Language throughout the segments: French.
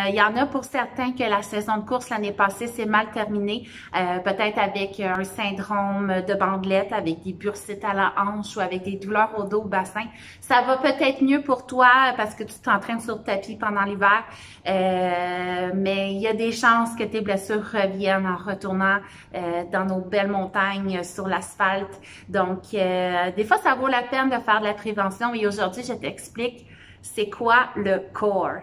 Il y en a pour certains que la saison de course l'année passée s'est mal terminée, peut-être avec un syndrome de bandelette, avec des bursites à la hanche ou avec des douleurs au dos, au bassin. Ça va peut-être mieux pour toi parce que tu t'entraînes sur le tapis pendant l'hiver, mais il y a des chances que tes blessures reviennent en retournant dans nos belles montagnes sur l'asphalte. Donc, des fois, ça vaut la peine de faire de la prévention et aujourd'hui, je t'explique c'est quoi le core.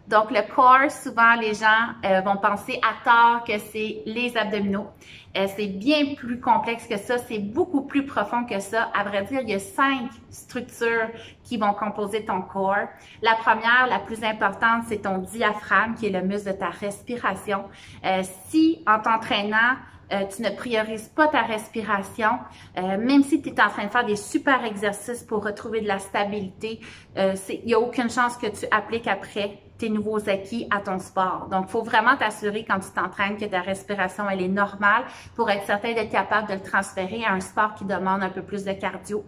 Donc, le core, souvent, les gens vont penser à tort que c'est les abdominaux. C'est bien plus complexe que ça, c'est beaucoup plus profond que ça. À vrai dire, il y a 5 structures qui vont composer ton core. La première, la plus importante, c'est ton diaphragme, qui est le muscle de ta respiration. Si, en t'entraînant, tu ne priorises pas ta respiration, même si tu es en train de faire des super exercices pour retrouver de la stabilité, il n'y a aucune chance que tu appliques après tes nouveaux acquis à ton sport. Donc, il faut vraiment t'assurer quand tu t'entraînes que ta respiration, elle est normale pour être certain d'être capable de le transférer à un sport qui demande un peu plus de cardio.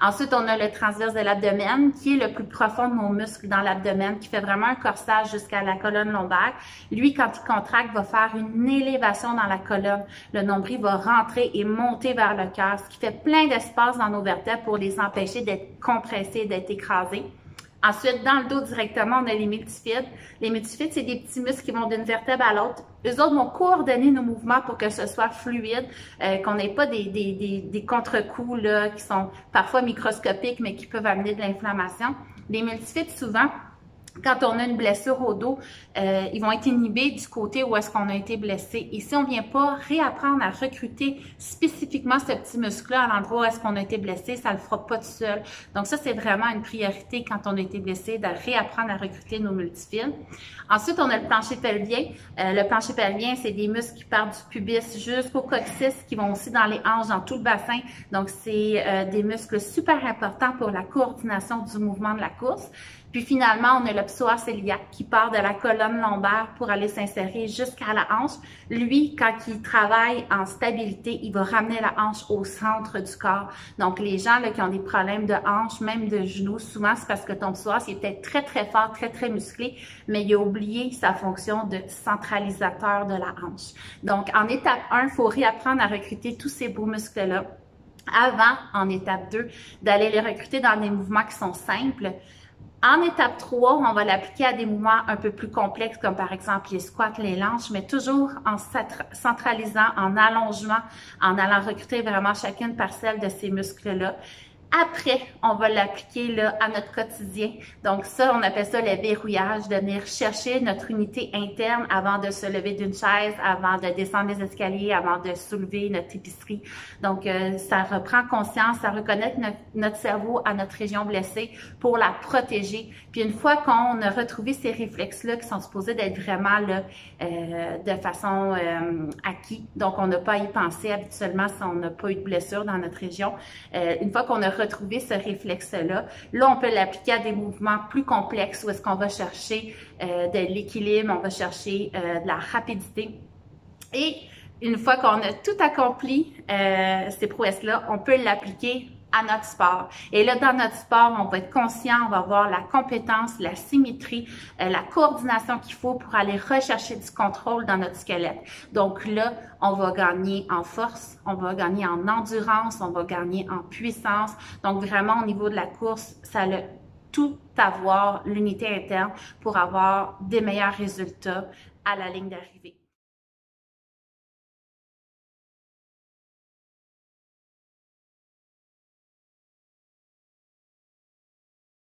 Ensuite, on a le transverse de l'abdomen qui est le plus profond de nos muscles dans l'abdomen, qui fait vraiment un corsage jusqu'à la colonne lombaire. Lui, quand il contracte, va faire une élévation dans la colonne. Le nombril va rentrer et monter vers le cœur, ce qui fait plein d'espace dans nos vertèbres pour les empêcher d'être compressés, d'être écrasés. Ensuite, dans le dos directement, on a les multifida. Les multifida, c'est des petits muscles qui vont d'une vertèbre à l'autre. Eux autres vont coordonner nos mouvements pour que ce soit fluide, qu'on n'ait pas des contre-coups là, qui sont parfois microscopiques, mais qui peuvent amener de l'inflammation. Les multifida, souvent, quand on a une blessure au dos, ils vont être inhibés du côté où est-ce qu'on a été blessé. Et si on ne vient pas réapprendre à recruter spécifiquement ce petit muscle-là à l'endroit où est-ce qu'on a été blessé, ça ne le fera pas tout seul. Donc ça, c'est vraiment une priorité quand on a été blessé, de réapprendre à recruter nos multifida. Ensuite, on a le plancher pelvien. Le plancher pelvien, c'est des muscles qui partent du pubis jusqu'au coccyx, qui vont aussi dans les hanches, dans tout le bassin. Donc, c'est des muscles super importants pour la coordination du mouvement de la course. Puis finalement, on a le psoas iliaque qui part de la colonne lombaire pour aller s'insérer jusqu'à la hanche. Lui, quand il travaille en stabilité, il va ramener la hanche au centre du corps. Donc, les gens là, qui ont des problèmes de hanche, même de genoux, souvent, c'est parce que ton psoas il est peut-être très, très fort, très, très musclé, mais il a oublié sa fonction de centralisateur de la hanche. Donc, en étape 1, il faut réapprendre à recruter tous ces beaux muscles-là. Avant, en étape 2, d'aller les recruter dans des mouvements qui sont simples. En étape 3, on va l'appliquer à des mouvements un peu plus complexes, comme par exemple les squats, les lunges, mais toujours en centralisant, en allongement, en allant recruter vraiment chacune parcelle de ces muscles-là. Après, on va l'appliquer là à notre quotidien. Donc ça, on appelle ça le verrouillage, de venir chercher notre unité interne avant de se lever d'une chaise, avant de descendre les escaliers, avant de soulever notre épicerie. Donc ça reprend conscience, ça reconnaît notre cerveau à notre région blessée pour la protéger. Puis une fois qu'on a retrouvé ces réflexes-là qui sont supposés d'être vraiment là de façon acquis, donc on n'a pas à y penser habituellement si on n'a pas eu de blessure dans notre région. Une fois qu'on a retrouver ce réflexe-là. Là, on peut l'appliquer à des mouvements plus complexes où est-ce qu'on va chercher de l'équilibre, on va chercher de la rapidité. Et une fois qu'on a tout accompli, ces prouesses-là, on peut l'appliquer à notre sport. Et là, dans notre sport, on va être conscient, on va avoir la compétence, la symétrie, la coordination qu'il faut pour aller rechercher du contrôle dans notre squelette. Donc là, on va gagner en force, on va gagner en endurance, on va gagner en puissance. Donc vraiment, au niveau de la course, ça a tout à voir, l'unité interne, pour avoir des meilleurs résultats à la ligne d'arrivée.